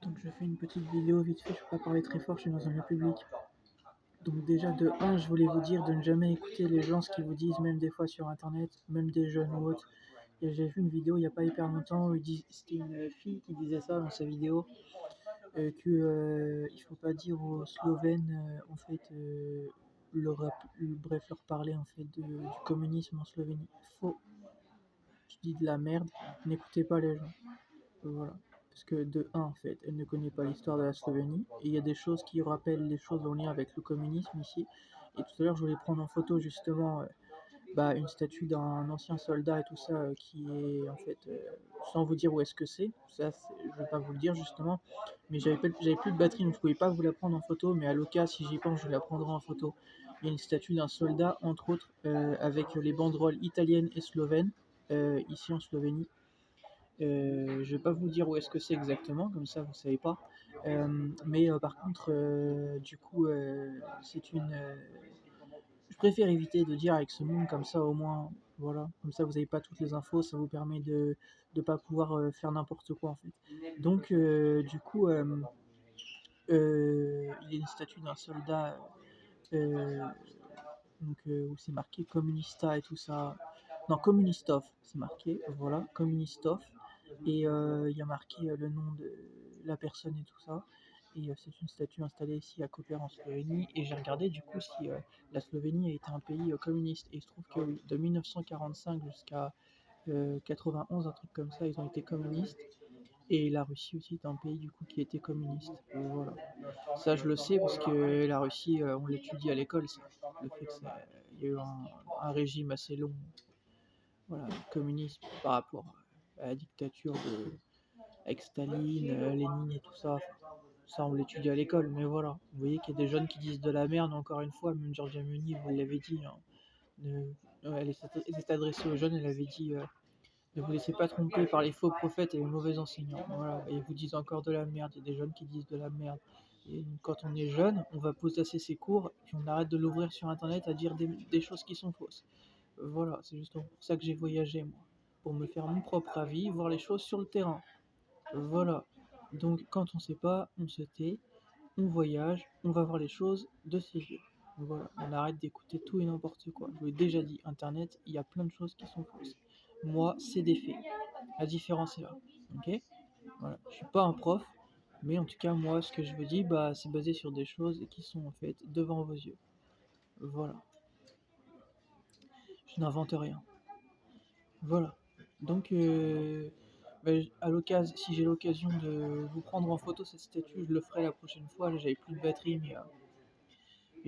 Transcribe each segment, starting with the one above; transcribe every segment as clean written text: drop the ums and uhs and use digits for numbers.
Donc je fais une petite vidéo vite fait, je peux pas parler très fort, je suis dans un lieu public. Donc déjà de 1, je voulais vous dire de ne jamais écouter les gens ce qu'ils vous disent, même des fois sur internet, même des jeunes ou autres. Et j'ai vu une vidéo il n'y a pas hyper longtemps où c'était une fille qui disait ça dans sa vidéo, que il faut pas dire aux Slovènes en fait leur parler en fait du communisme en Slovénie. Faux, je dis de la merde, n'écoutez pas les gens. Voilà. Parce que de 1, en fait, elle ne connaît pas l'histoire de la Slovénie. Et il y a des choses qui rappellent les choses en lien avec le communisme ici. Et tout à l'heure, je voulais prendre en photo justement une statue d'un ancien soldat et tout ça qui est en fait, sans vous dire où est-ce que c'est. Ça, je vais pas vous le dire justement. Mais j'avais plus de batterie donc je pouvais pas vous la prendre en photo. Mais à l'occasion, si j'y pense, je la prendrai en photo. Il y a une statue d'un soldat, entre autres, avec les banderoles italiennes et slovènes, ici en Slovénie. Je vais pas vous dire où est-ce que c'est exactement, comme ça vous savez pas. Mais par contre, du coup, c'est une. Je préfère éviter de dire avec ce monde comme ça au moins, voilà, comme ça vous avez pas toutes les infos, ça vous permet de pas pouvoir faire n'importe quoi en fait. Donc du coup, il y a une statue d'un soldat où c'est marqué Communista et tout ça. Non, Communistov, c'est marqué, voilà, Communistov. Et il y a marqué le nom de la personne et tout ça. Et c'est une statue installée ici à Koper en Slovénie. Et j'ai regardé du coup si la Slovénie a été un pays communiste. Et il se trouve que oui, de 1945 jusqu'à 91, un truc comme ça, ils ont été communistes. Et la Russie aussi est un pays du coup qui était communiste. Voilà. Ça je le sais parce que la Russie, on l'étudie à l'école, ça. Le fait qu'il y a eu un régime assez long, voilà, communisme par rapport à la dictature avec Staline, Lénine et tout ça. Ça, on l'étudie à l'école, mais voilà. Vous voyez qu'il y a des jeunes qui disent de la merde, encore une fois, même Giorgia Meloni, vous l'avez dit. Hein, elle s'est adressée aux jeunes, elle avait dit ne vous laissez pas tromper par les faux prophètes et les mauvais enseignants. Voilà. Et ils vous disent encore de la merde, il y a des jeunes qui disent de la merde. Et quand on est jeune, on va potasser ses cours, puis on arrête de l'ouvrir sur internet à dire des choses qui sont fausses. Voilà, c'est justement pour ça que j'ai voyagé, moi. Pour me faire mon propre avis, voir les choses sur le terrain. Voilà. Donc quand on sait pas, on se tait, on voyage, on va voir les choses de ses yeux. Voilà, on arrête d'écouter tout et n'importe quoi. Je vous l'ai déjà dit, internet, il y a plein de choses qui sont fausses. Moi, c'est des faits. La différence est là. Ok. Voilà. Je suis pas un prof, mais en tout cas, moi, ce que je vous dis, bah, c'est basé sur des choses qui sont en fait devant vos yeux. Voilà. Je n'invente rien. Voilà. Donc, à l'occasion, si j'ai l'occasion de vous prendre en photo cette statue, je le ferai la prochaine fois. Là, j'avais plus de batterie, mais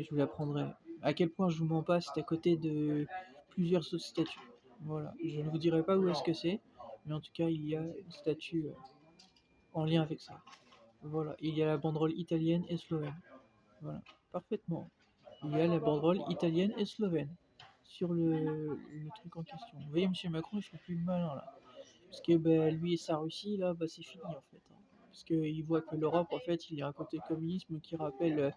je vous la prendrai. À quel point je vous mens pas, c'est à côté de plusieurs autres statues. Voilà. Je ne vous dirai pas où est-ce que c'est, mais en tout cas, il y a une statue en lien avec ça. Voilà. Il y a la banderole italienne et slovène. Voilà. Parfaitement. Il y a la banderole italienne et slovène sur le truc en question. Vous voyez, monsieur Macron, il fait plus le malin là. Parce que bah, lui et sa Russie, là, bah, c'est fini en fait. Hein. Parce qu'il voit que l'Europe, en fait, il est un côté communisme qui rappelle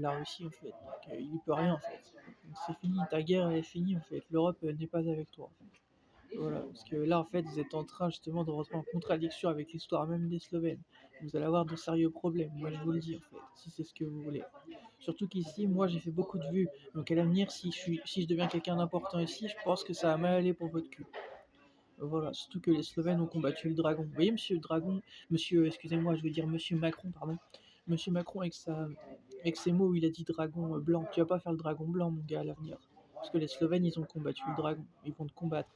la Russie en fait. Donc il n'y peut rien en fait. Donc c'est fini, ta guerre elle est finie en fait. L'Europe n'est pas avec toi. En fait. Voilà, parce que là en fait vous êtes en train justement de rentrer en contradiction avec l'histoire même des Slovènes. Vous allez avoir de sérieux problèmes, moi je vous le dis en fait, si c'est ce que vous voulez. Surtout qu'ici, moi j'ai fait beaucoup de vues. Donc à l'avenir, si je deviens quelqu'un d'important ici, je pense que ça va mal aller pour votre cul. Voilà, surtout que les Slovènes ont combattu le dragon. Vous voyez, monsieur le dragon, excusez-moi, je veux dire monsieur Macron, pardon. Monsieur Macron, avec ses mots, il a dit dragon blanc. Tu vas pas faire le dragon blanc, mon gars, à l'avenir. Parce que les Slovènes, ils ont combattu le dragon. Ils vont te combattre,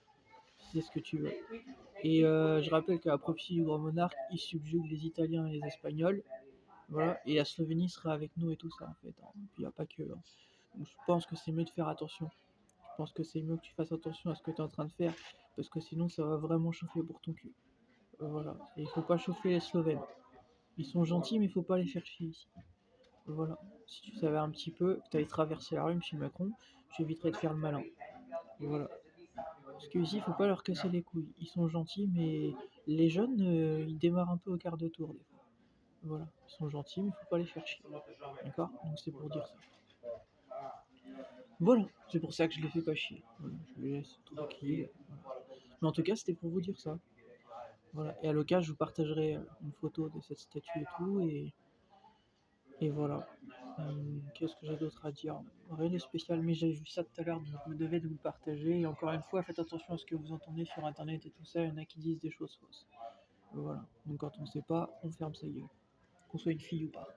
si c'est ce que tu veux. Et je rappelle qu'à la prophétie du grand monarque, il subjugue les Italiens et les Espagnols. Voilà, et la Slovénie sera avec nous et tout ça, en fait. Hein. Et puis il n'y a pas que. Hein. Donc, je pense que c'est mieux de faire attention. Je pense que c'est mieux que tu fasses attention à ce que tu es en train de faire, parce que sinon ça va vraiment chauffer pour ton cul. Voilà. Et il faut pas chauffer les Slovènes. Ils sont gentils, mais il faut pas les faire chier ici. Voilà. Si tu savais un petit peu, que tu allais traverser la rue, monsieur Macron, tu éviterais de faire le malin. Voilà. Parce qu'ici, il faut pas leur casser les couilles. Ils sont gentils, mais les jeunes, ils démarrent un peu au quart de tour des fois. Voilà. Ils sont gentils, mais il faut pas les faire chier. D'accord. Donc c'est pour dire ça. Voilà. C'est pour ça que je les fais pas chier. Voilà. Je les laisse tranquilles. Voilà. Mais en tout cas, c'était pour vous dire ça. Voilà. Et à l'occasion, je vous partagerai une photo de cette statue et tout. Et voilà. Qu'est-ce que j'ai d'autre à dire? Rien de spécial, mais j'ai vu ça tout à l'heure, donc je me devais de vous le partager. Et encore une fois, faites attention à ce que vous entendez sur internet et tout ça, il y en a qui disent des choses fausses. Voilà. Donc quand on sait pas, on ferme sa gueule. Qu'on soit une fille ou pas.